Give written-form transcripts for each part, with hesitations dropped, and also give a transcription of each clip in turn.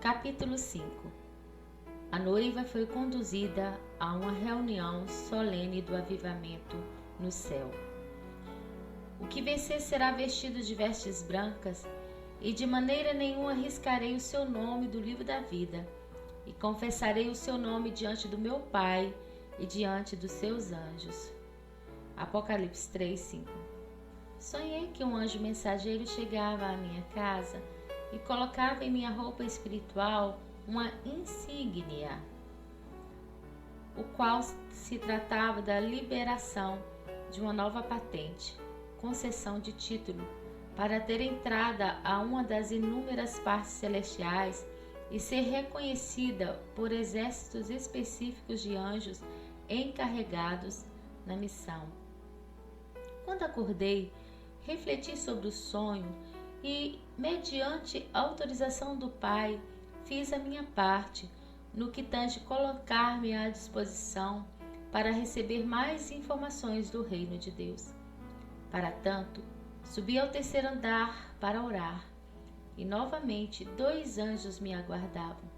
Capítulo 5. A noiva foi conduzida a uma reunião solene do avivamento no céu. O que vencer será vestido de vestes brancas, e de maneira nenhuma riscarei o seu nome do livro da vida, e confessarei o seu nome diante do meu Pai e diante dos seus anjos. Apocalipse 3:5. Sonhei que um anjo mensageiro chegava à minha casa e colocava em minha roupa espiritual uma insígnia, o qual se tratava da liberação de uma nova patente, concessão de título, para ter entrada a uma das inúmeras partes celestiais e ser reconhecida por exércitos específicos de anjos encarregados na missão. Quando acordei, refleti sobre o sonho e, mediante autorização do Pai, fiz a minha parte no que tange colocar-me à disposição para receber mais informações do reino de Deus. Para tanto, subi ao terceiro andar para orar, e novamente 2 anjos me aguardavam.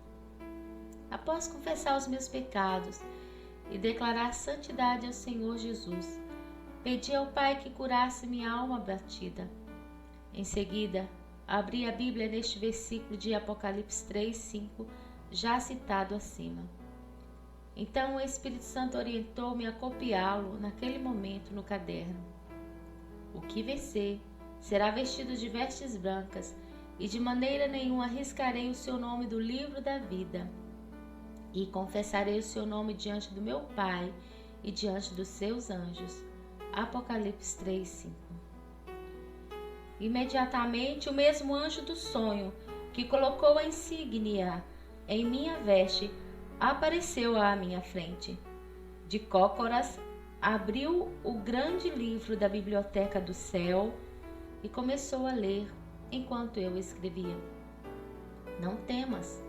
Após confessar os meus pecados e declarar santidade ao Senhor Jesus, pedi ao Pai que curasse minha alma abatida. Em seguida, abri a Bíblia neste versículo de Apocalipse 3:5, já citado acima. Então o Espírito Santo orientou-me a copiá-lo naquele momento no caderno. O que vencer será vestido de vestes brancas, e de maneira nenhuma riscarei o seu nome do livro da vida, e confessarei o seu nome diante do meu Pai e diante dos seus anjos. Apocalipse 3:5. Imediatamente o mesmo anjo do sonho, que colocou a insígnia em minha veste, apareceu à minha frente. De cócoras, abriu o grande livro da biblioteca do céu e começou a ler enquanto eu escrevia. Não temas,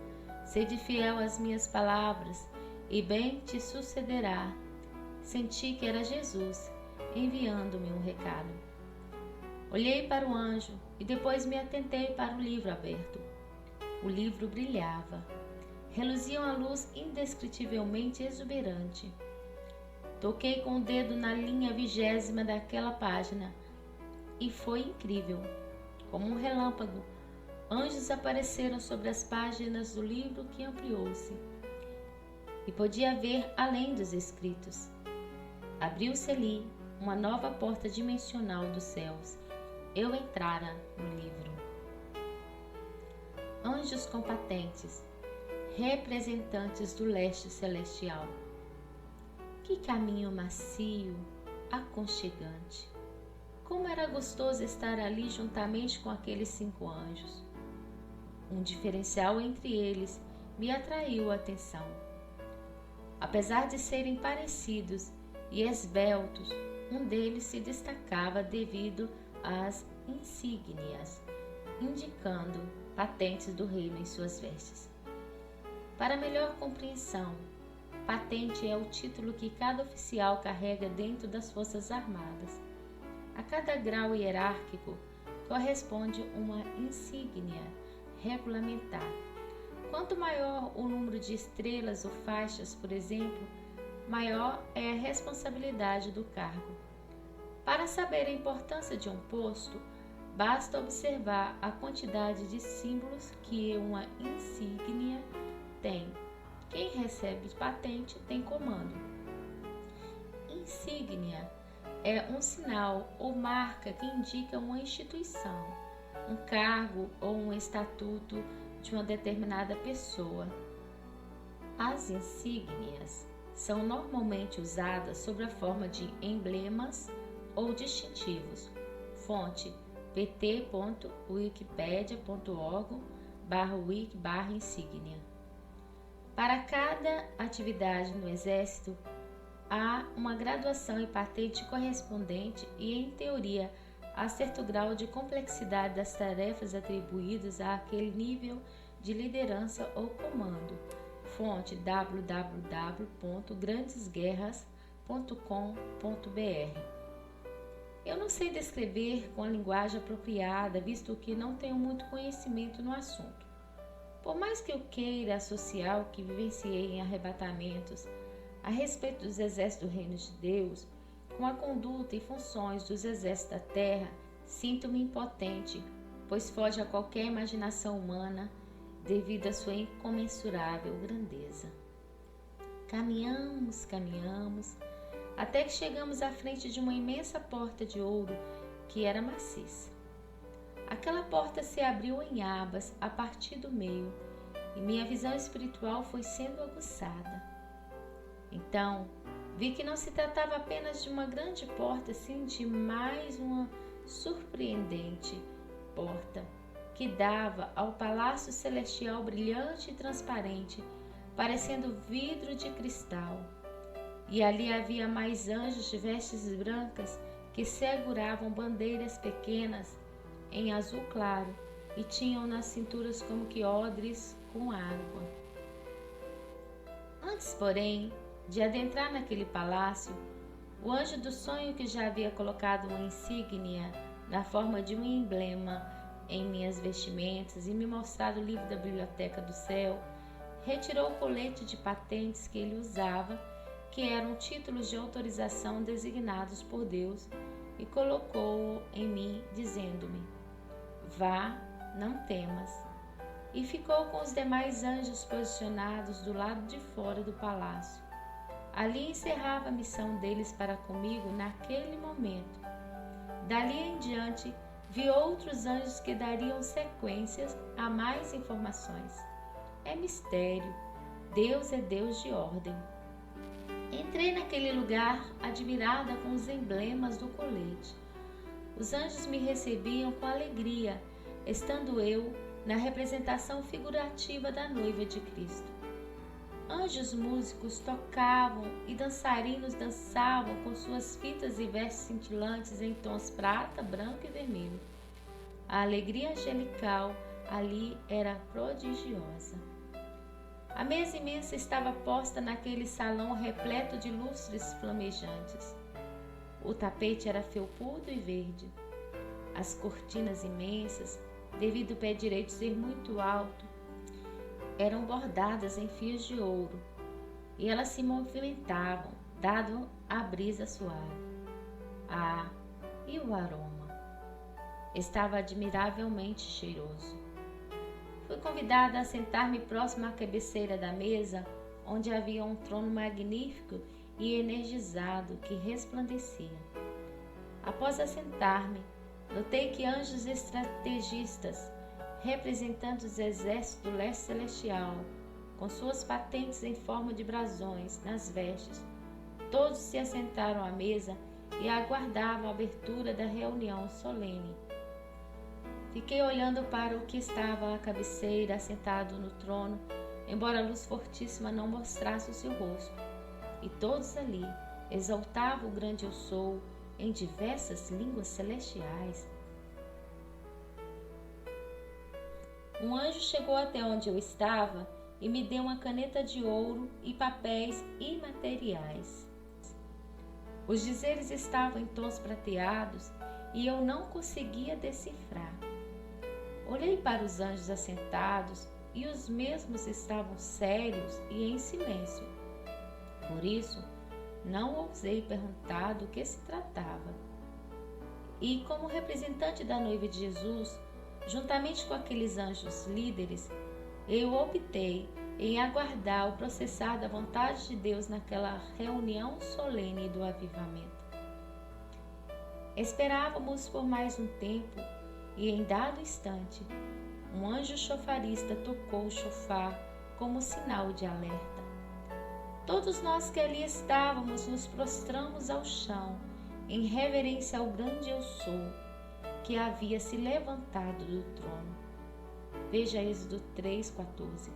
sede fiel às minhas palavras, e bem te sucederá. Senti que era Jesus enviando-me um recado. Olhei para o anjo e depois me atentei para o livro aberto. O livro brilhava, reluzia uma luz indescritivelmente exuberante. Toquei com o dedo na linha 20ª daquela página e foi incrível. Como um relâmpago, anjos apareceram sobre as páginas do livro, que ampliou-se, e podia ver além dos escritos. Abriu-se ali uma nova porta dimensional dos céus. Eu entrara no livro. Anjos com patentes, representantes do leste celestial. Que caminho macio, aconchegante. Como era gostoso estar ali juntamente com aqueles 5 anjos. Um diferencial entre eles me atraiu a atenção. Apesar de serem parecidos e esbeltos, um deles se destacava devido às insígnias, indicando patentes do reino em suas vestes. Para melhor compreensão, patente é o título que cada oficial carrega dentro das Forças Armadas. A cada grau hierárquico corresponde uma insígnia regulamentar. Quanto maior o número de estrelas ou faixas, por exemplo, maior é a responsabilidade do cargo. Para saber a importância de um posto, basta observar a quantidade de símbolos que uma insígnia tem. Quem recebe patente tem comando. Insígnia é um sinal ou marca que indica uma instituição, um cargo ou um estatuto de uma determinada pessoa. As insígnias são normalmente usadas sob a forma de emblemas ou distintivos. Fonte: pt.wikipedia.org/wiki/insígnia. Para cada atividade no Exército, há uma graduação e patente correspondente e, em teoria, a certo grau de complexidade das tarefas atribuídas àquele nível de liderança ou comando. Fonte: www.grandesguerras.com.br. Eu não sei descrever com a linguagem apropriada, visto que não tenho muito conhecimento no assunto. Por mais que eu queira associar o que vivenciei em arrebatamentos a respeito dos exércitos do reino de Deus, com a conduta e funções dos exércitos da terra, sinto-me impotente, pois foge a qualquer imaginação humana devido à sua incomensurável grandeza. Caminhamos, até que chegamos à frente de uma imensa porta de ouro que era maciça. Aquela porta se abriu em abas a partir do meio e minha visão espiritual foi sendo aguçada. Então, vi que não se tratava apenas de uma grande porta, sim de mais uma surpreendente porta que dava ao palácio celestial brilhante e transparente, parecendo vidro de cristal. E ali havia mais anjos de vestes brancas que seguravam bandeiras pequenas em azul claro e tinham nas cinturas como que odres com água. Antes, porém, de adentrar naquele palácio, o anjo do sonho, que já havia colocado uma insígnia na forma de um emblema em minhas vestimentas e me mostrado o livro da biblioteca do céu, retirou o colete de patentes que ele usava, que eram títulos de autorização designados por Deus, e colocou-o em mim, dizendo-me: vá, não temas. E ficou com os demais anjos posicionados do lado de fora do palácio. Ali encerrava a missão deles para comigo naquele momento. Dali em diante, vi outros anjos que dariam sequências a mais informações. É mistério. Deus é Deus de ordem. Entrei naquele lugar admirada com os emblemas do colete. Os anjos me recebiam com alegria, estando eu na representação figurativa da noiva de Cristo. Anjos músicos tocavam e dançarinos dançavam com suas fitas e vestes cintilantes em tons prata, branco e vermelho. A alegria angelical ali era prodigiosa. A mesa imensa estava posta naquele salão repleto de lustres flamejantes. O tapete era felpudo e verde. As cortinas imensas, devido o pé direito ser muito alto, eram bordadas em fios de ouro, e elas se movimentavam, dado a brisa suave. Ah, e o aroma! Estava admiravelmente cheiroso. Fui convidada a sentar-me próximo à cabeceira da mesa, onde havia um trono magnífico e energizado que resplandecia. Após assentar-me, notei que anjos estrategistas, representantes os exércitos do leste celestial, com suas patentes em forma de brasões nas vestes, todos se assentaram à mesa e aguardavam a abertura da reunião solene. Fiquei olhando para o que estava à cabeceira, assentado no trono, embora a luz fortíssima não mostrasse o seu rosto. E todos ali exaltavam o grande eu sou em diversas línguas celestiais. Um anjo chegou até onde eu estava e me deu uma caneta de ouro e papéis imateriais. Os dizeres estavam em tons prateados e eu não conseguia decifrar. Olhei para os anjos assentados e os mesmos estavam sérios e em silêncio. Por isso, não ousei perguntar do que se tratava. E como representante da noiva de Jesus, juntamente com aqueles anjos líderes, eu optei em aguardar o processar da vontade de Deus naquela reunião solene do avivamento. Esperávamos por mais um tempo e, em dado instante, um anjo chofarista tocou o chofar como sinal de alerta. Todos nós que ali estávamos nos prostramos ao chão em reverência ao grande eu sou, que havia se levantado do trono. Veja Êxodo 3:14.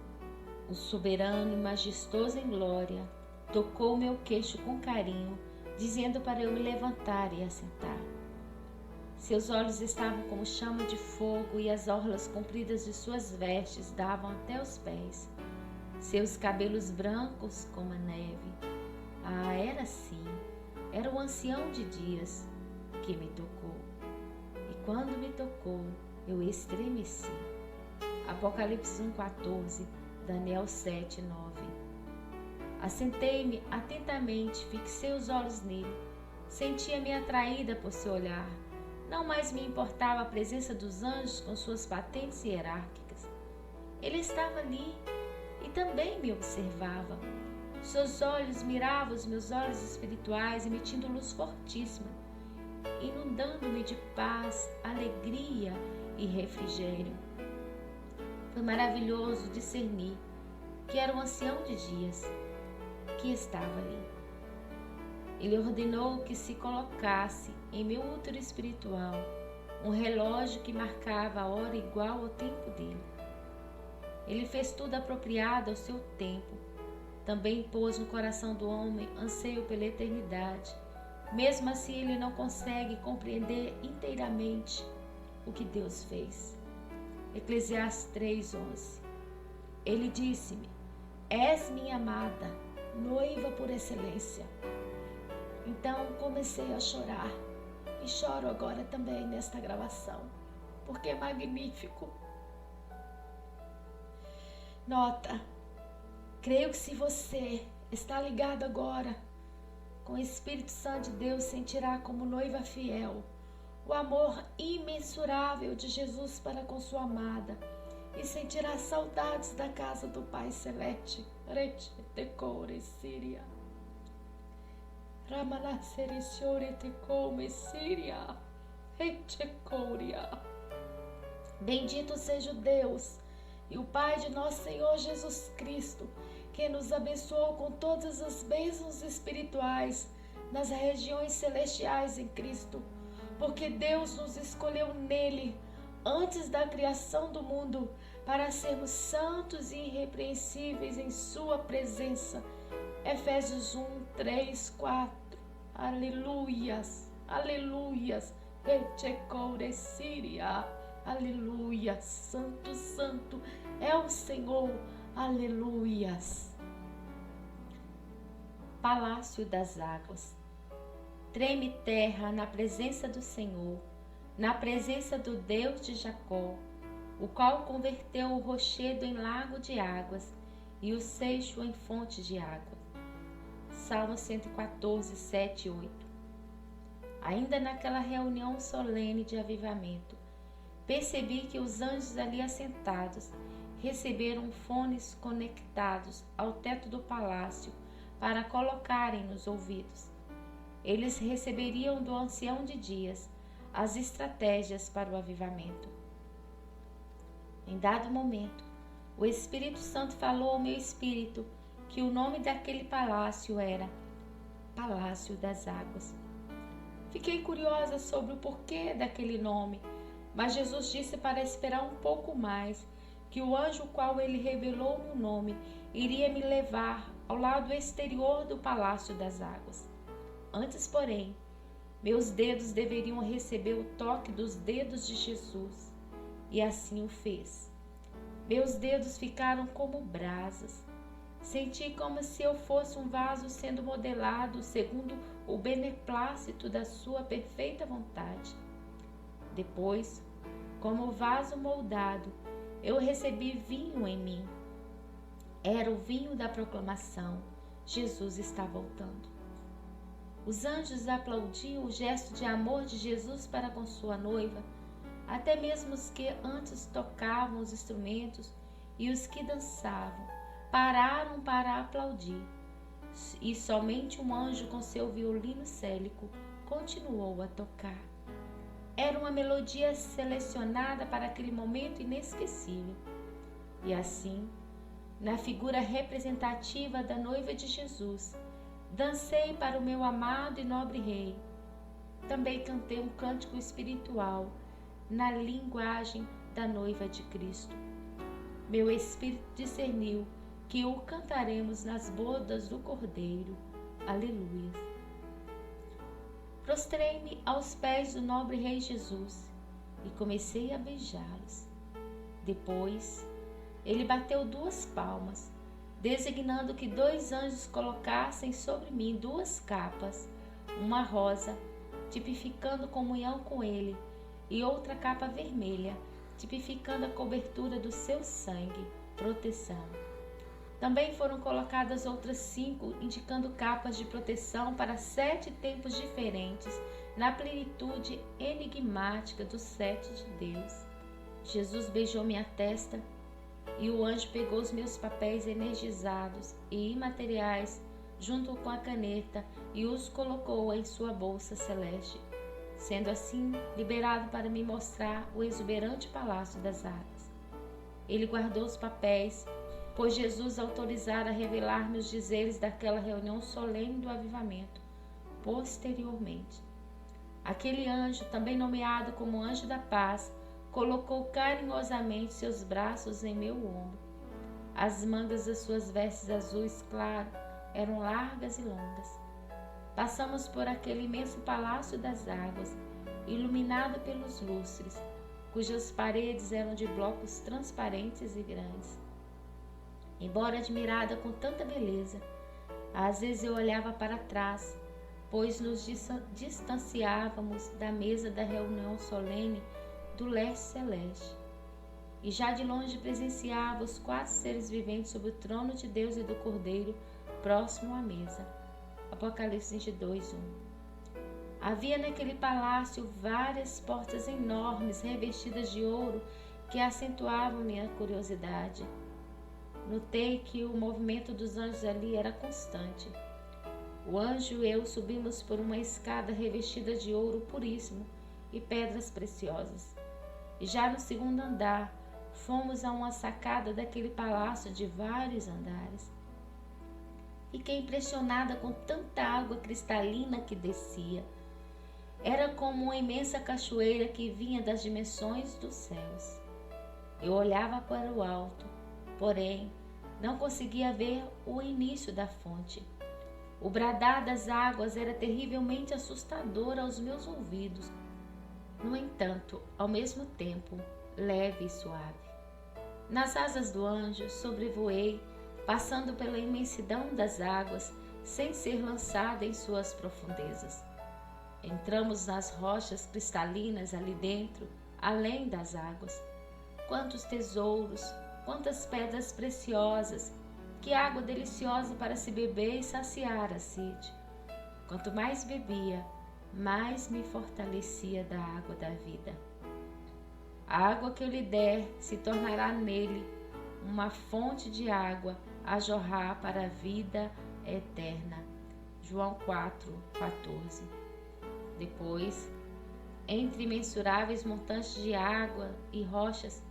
O soberano e majestoso em glória tocou meu queixo com carinho, dizendo para eu me levantar e assentar. Seus olhos estavam como chama de fogo e as orlas compridas de suas vestes davam até os pés. Seus cabelos brancos como a neve. Ah, era assim, era o ancião de dias que me tocou. E quando me tocou, eu estremeci. Apocalipse 1:14, Daniel 7:9. Assentei-me atentamente, fixei os olhos nele, sentia-me atraída por seu olhar. Não mais me importava a presença dos anjos com suas patentes hierárquicas. Ele estava ali e também me observava. Seus olhos miravam os meus olhos espirituais, emitindo luz fortíssima, inundando-me de paz, alegria e refrigério. Foi maravilhoso discernir que era um ancião de dias que estava ali. Ele ordenou que se colocasse em meu útero espiritual um relógio que marcava a hora igual ao tempo dele. Ele fez tudo apropriado ao seu tempo. Também pôs no coração do homem anseio pela eternidade. Mesmo assim, ele não consegue compreender inteiramente o que Deus fez. Eclesiastes 3:11. Ele disse-me: és minha amada, noiva por excelência. Então comecei a chorar e choro agora também nesta gravação, porque é magnífico. Nota, creio que se você está ligado agora com o Espírito Santo de Deus, sentirá como noiva fiel o amor imensurável de Jesus para com sua amada e sentirá saudades da casa do Pai Celeste. Bendito seja o Deus e o Pai de nosso Senhor Jesus Cristo, que nos abençoou com todas as bênçãos espirituais nas regiões celestiais em Cristo, porque Deus nos escolheu nele antes da criação do mundo para sermos santos e irrepreensíveis em sua presença. Efésios 1:3-4. Aleluias, aleluias. Aleluia, santo, santo é o Senhor, aleluias. Palácio das águas. Treme terra na presença do Senhor, na presença do Deus de Jacó, o qual converteu o rochedo em lago de águas e o seixo em fonte de água. Salmo 114, 7 e 8. Ainda naquela reunião solene de avivamento, percebi que os anjos ali assentados receberam fones conectados ao teto do palácio para colocarem nos ouvidos. Eles receberiam do ancião de dias as estratégias para o avivamento. Em dado momento, o Espírito Santo falou ao meu espírito que o nome daquele palácio era Palácio das Águas. Fiquei curiosa sobre o porquê daquele nome, mas Jesus disse para esperar um pouco mais, que o anjo qual ele revelou no nome iria me levar ao lado exterior do Palácio das Águas. Antes, porém, meus dedos deveriam receber o toque dos dedos de Jesus, e assim o fez. Meus dedos ficaram como brasas. Senti como se eu fosse um vaso sendo modelado segundo o beneplácito da sua perfeita vontade. Depois, como vaso moldado, eu recebi vinho em mim. Era o vinho da proclamação: Jesus está voltando. Os anjos aplaudiam o gesto de amor de Jesus para com sua noiva, até mesmo os que antes tocavam os instrumentos e os que dançavam pararam para aplaudir, e somente um anjo com seu violino célico continuou a tocar. Era uma melodia selecionada para aquele momento inesquecível. E assim, na figura representativa da noiva de Jesus, dancei para o meu amado e nobre Rei. Também cantei um cântico espiritual na linguagem da noiva de Cristo. Meu espírito discerniu que o cantaremos nas bodas do Cordeiro. Aleluia. Prostrei-me aos pés do nobre Rei Jesus e comecei a beijá-los. Depois, ele bateu 2 palmas, designando que 2 anjos colocassem sobre mim 2 capas, uma rosa, tipificando comunhão com ele, e outra capa vermelha, tipificando a cobertura do seu sangue, proteção. Também foram colocadas outras 5, indicando capas de proteção para 7 tempos diferentes, na plenitude enigmática dos 7 de Deus. Jesus beijou minha testa e o anjo pegou os meus papéis energizados e imateriais junto com a caneta e os colocou em sua bolsa celeste, sendo assim liberado para me mostrar o exuberante palácio das águas. Ele guardou os papéis, pois Jesus autorizara revelar-me os dizeres daquela reunião solene do avivamento posteriormente. Aquele anjo, também nomeado como anjo da paz, colocou carinhosamente seus braços em meu ombro. As mangas das suas vestes azuis claro eram largas e longas. Passamos por aquele imenso palácio das águas, iluminado pelos lustres, cujas paredes eram de blocos transparentes e grandes. Embora admirada com tanta beleza, às vezes eu olhava para trás, pois nos distanciávamos da mesa da reunião solene do leste celeste, e já de longe presenciava os 4 seres viventes sobre o trono de Deus e do Cordeiro, próximo à mesa. Apocalipse 22:1. Havia naquele palácio várias portas enormes, revestidas de ouro, que acentuavam minha curiosidade. Notei que o movimento dos anjos ali era constante. O anjo e eu subimos por uma escada revestida de ouro puríssimo e pedras preciosas. E já no segundo andar, fomos a uma sacada daquele palácio de vários andares. Fiquei impressionada com tanta água cristalina que descia. Era como uma imensa cachoeira que vinha das dimensões dos céus. Eu olhava para o alto, porém, não conseguia ver o início da fonte. O bradar das águas era terrivelmente assustador aos meus ouvidos. No entanto, ao mesmo tempo, leve e suave. Nas asas do anjo, sobrevoei, passando pela imensidão das águas, sem ser lançada em suas profundezas. Entramos nas rochas cristalinas ali dentro, além das águas. Quantos tesouros! Quantas pedras preciosas, que água deliciosa para se beber e saciar a sede. Quanto mais bebia, mais me fortalecia da água da vida. A água que eu lhe der se tornará nele uma fonte de água a jorrar para a vida eterna. João 4:14. Depois, entre imensuráveis montantes de água e rochas,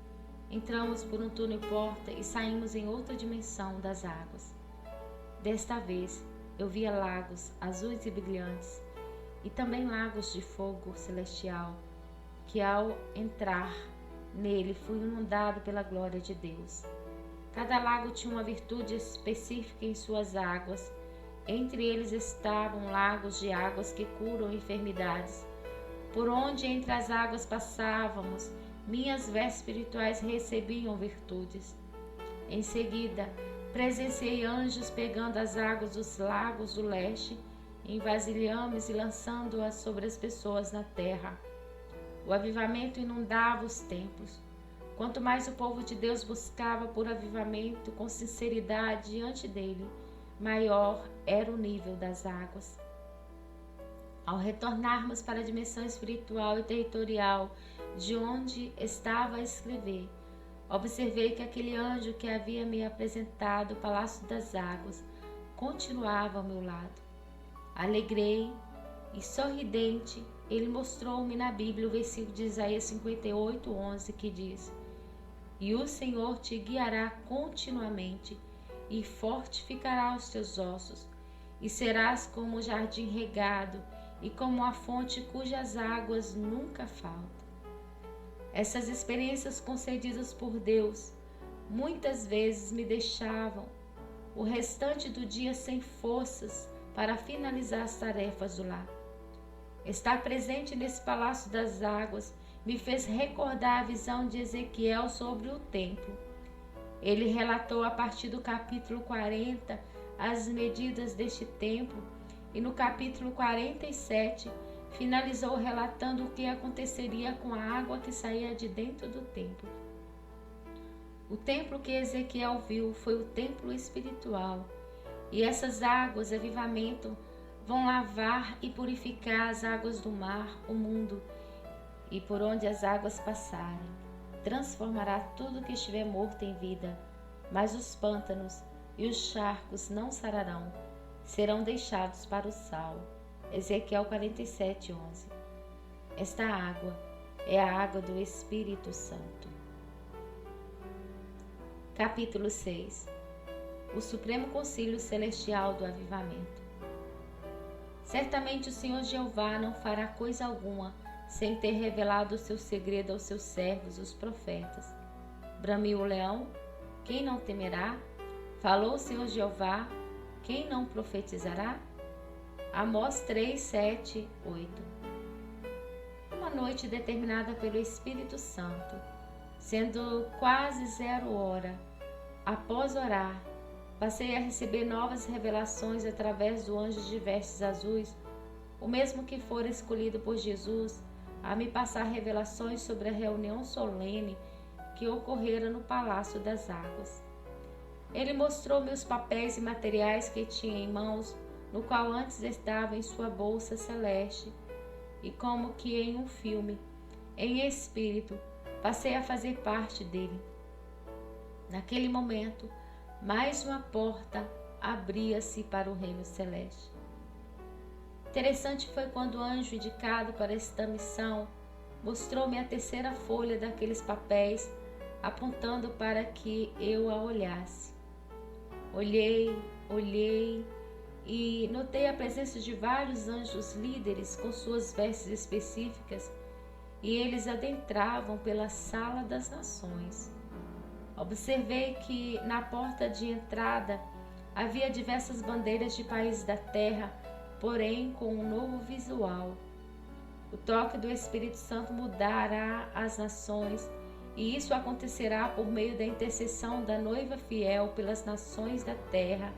entramos por um túnel porta e saímos em outra dimensão das águas. Desta vez, eu via lagos azuis e brilhantes, e também lagos de fogo celestial, que ao entrar nele fui inundado pela glória de Deus. Cada lago tinha uma virtude específica em suas águas. Entre eles estavam lagos de águas que curam enfermidades. Por onde entre as águas passávamos, minhas vestes espirituais recebiam virtudes. Em seguida, presenciei anjos pegando as águas dos lagos do leste em vasilhames e lançando-as sobre as pessoas na terra. O avivamento inundava os templos. Quanto mais o povo de Deus buscava por avivamento com sinceridade diante dele, maior era o nível das águas. Ao retornarmos para a dimensão espiritual e territorial de onde estava a escrever, observei que aquele anjo que havia me apresentado o Palácio das Águas continuava ao meu lado. Alegrei e sorridente, ele mostrou-me na Bíblia o versículo de Isaías 58:11, que diz: "E o Senhor te guiará continuamente e fortificará os teus ossos, e serás como o jardim regado e como a fonte cujas águas nunca faltam." Essas experiências concedidas por Deus muitas vezes me deixavam o restante do dia sem forças para finalizar as tarefas do lar. Estar presente nesse palácio das águas me fez recordar a visão de Ezequiel sobre o templo. Ele relatou a partir do capítulo 40 as medidas deste templo e no capítulo 47 finalizou relatando o que aconteceria com a água que saía de dentro do templo. O templo que Ezequiel viu foi o templo espiritual, e essas águas, avivamento, vão lavar e purificar as águas do mar, o mundo, e por onde as águas passarem. Transformará tudo que estiver morto em vida, mas os pântanos e os charcos não sararão, serão deixados para o sal. Ezequiel 47:11. Esta água é a água do Espírito Santo. Capítulo 6. O Supremo Concílio Celestial do Avivamento. Certamente o Senhor Jeová não fará coisa alguma sem ter revelado o seu segredo aos seus servos, os profetas. Bramiu o leão, quem não temerá? Falou o Senhor Jeová, quem não profetizará? Amós 3, 7, 8. Uma noite determinada pelo Espírito Santo, sendo quase 0 hora, após orar, passei a receber novas revelações através do anjo de vestes azuis, o mesmo que fora escolhido por Jesus a me passar revelações sobre a reunião solene que ocorrera no Palácio das Águas. Ele mostrou-me os papéis e materiais que tinha em mãos, no qual antes estava em sua bolsa celeste, e como que em um filme, em espírito, passei a fazer parte dele. Naquele momento, mais uma porta abria-se para o reino celeste. Interessante foi quando o anjo indicado para esta missão mostrou-me a terceira folha daqueles papéis, apontando para que eu a olhasse. Olhei e notei a presença de vários anjos líderes com suas vestes específicas, e eles adentravam pela sala das nações. Observei que na porta de entrada havia diversas bandeiras de países da terra, porém com um novo visual. O toque do Espírito Santo mudará as nações, e isso acontecerá por meio da intercessão da noiva fiel pelas nações da terra,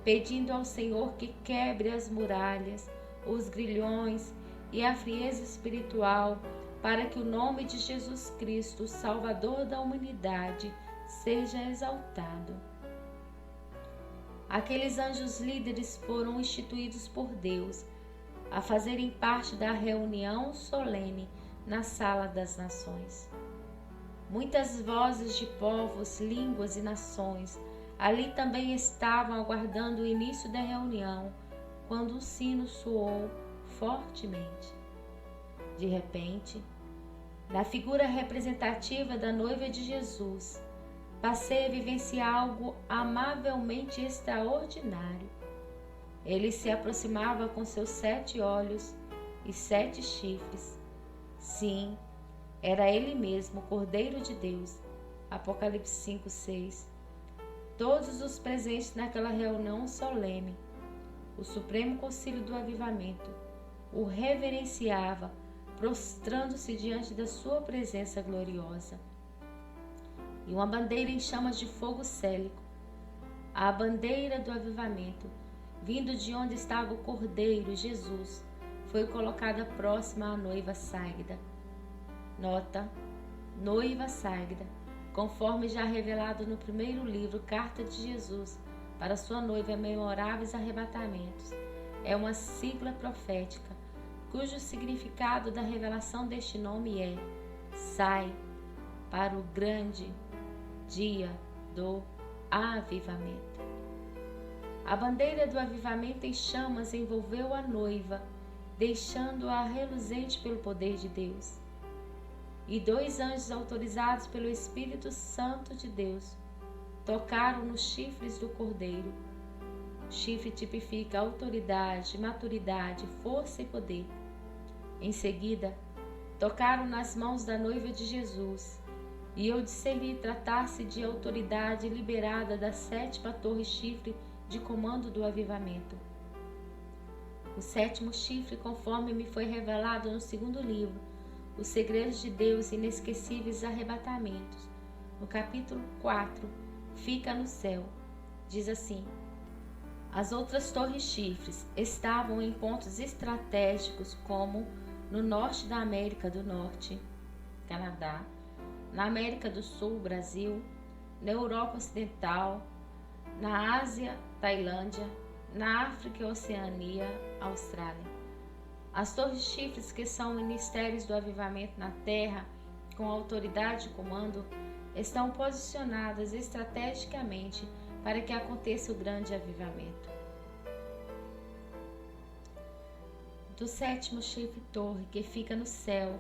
pedindo ao Senhor que quebre as muralhas, os grilhões e a frieza espiritual, para que o nome de Jesus Cristo, o Salvador da humanidade, seja exaltado. Aqueles anjos líderes foram instituídos por Deus a fazerem parte da reunião solene na sala das nações. Muitas vozes de povos, línguas e nações ali também estavam aguardando o início da reunião, quando o sino soou fortemente. De repente, na figura representativa da noiva de Jesus, passei a vivenciar algo amavelmente extraordinário. Ele se aproximava com seus 7 olhos e 7 chifres. Sim, era ele mesmo, o Cordeiro de Deus. Apocalipse 5, 6. Todos os presentes naquela reunião solene, o Supremo Concílio do Avivamento, o reverenciava, prostrando-se diante da sua presença gloriosa. E uma bandeira em chamas de fogo célico, a bandeira do avivamento, vindo de onde estava o Cordeiro, Jesus, foi colocada próxima à noiva ságrada. Nota: noiva ságrada, conforme já revelado no primeiro livro, Carta de Jesus para sua noiva, Memoráveis Arrebatamentos. É uma sigla profética, cujo significado da revelação deste nome é: sai para o grande dia do avivamento. A bandeira do avivamento em chamas envolveu a noiva, deixando-a reluzente pelo poder de Deus. E 2 anjos autorizados pelo Espírito Santo de Deus tocaram nos chifres do Cordeiro. O chifre tipifica autoridade, maturidade, força e poder. Em seguida, tocaram nas mãos da noiva de Jesus, e eu discerni tratar-se de autoridade liberada da 7ª torre chifre de comando do avivamento. O 7º chifre, conforme me foi revelado no segundo livro, Os Segredos de Deus, Inesquecíveis Arrebatamentos, no capítulo 4, fica no céu. Diz assim: as outras torres chifres estavam em pontos estratégicos como no norte da América do Norte, Canadá, na América do Sul, Brasil, na Europa Ocidental, na Ásia, Tailândia, na África e Oceania, Austrália. As torres chifres, que são ministérios do avivamento na terra, com autoridade e comando, estão posicionadas estrategicamente para que aconteça o grande avivamento. Do sétimo chifre torre, que fica no céu,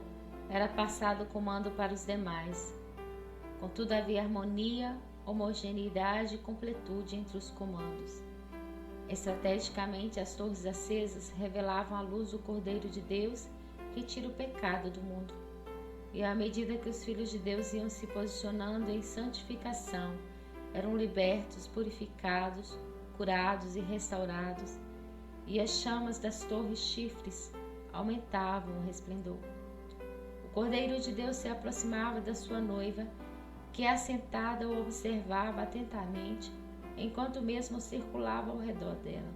era passado o comando para os demais. Contudo, havia harmonia, homogeneidade e completude entre os comandos. Estrategicamente, as torres acesas revelavam a luz do Cordeiro de Deus que tira o pecado do mundo. E à medida que os filhos de Deus iam se posicionando em santificação, eram libertos, purificados, curados e restaurados, e as chamas das torres chifres aumentavam o resplendor. O Cordeiro de Deus se aproximava da sua noiva, que assentada o observava atentamente, enquanto mesmo circulava ao redor dela.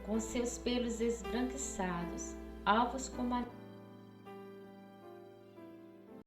Com seus pelos esbranquiçados, alvos como a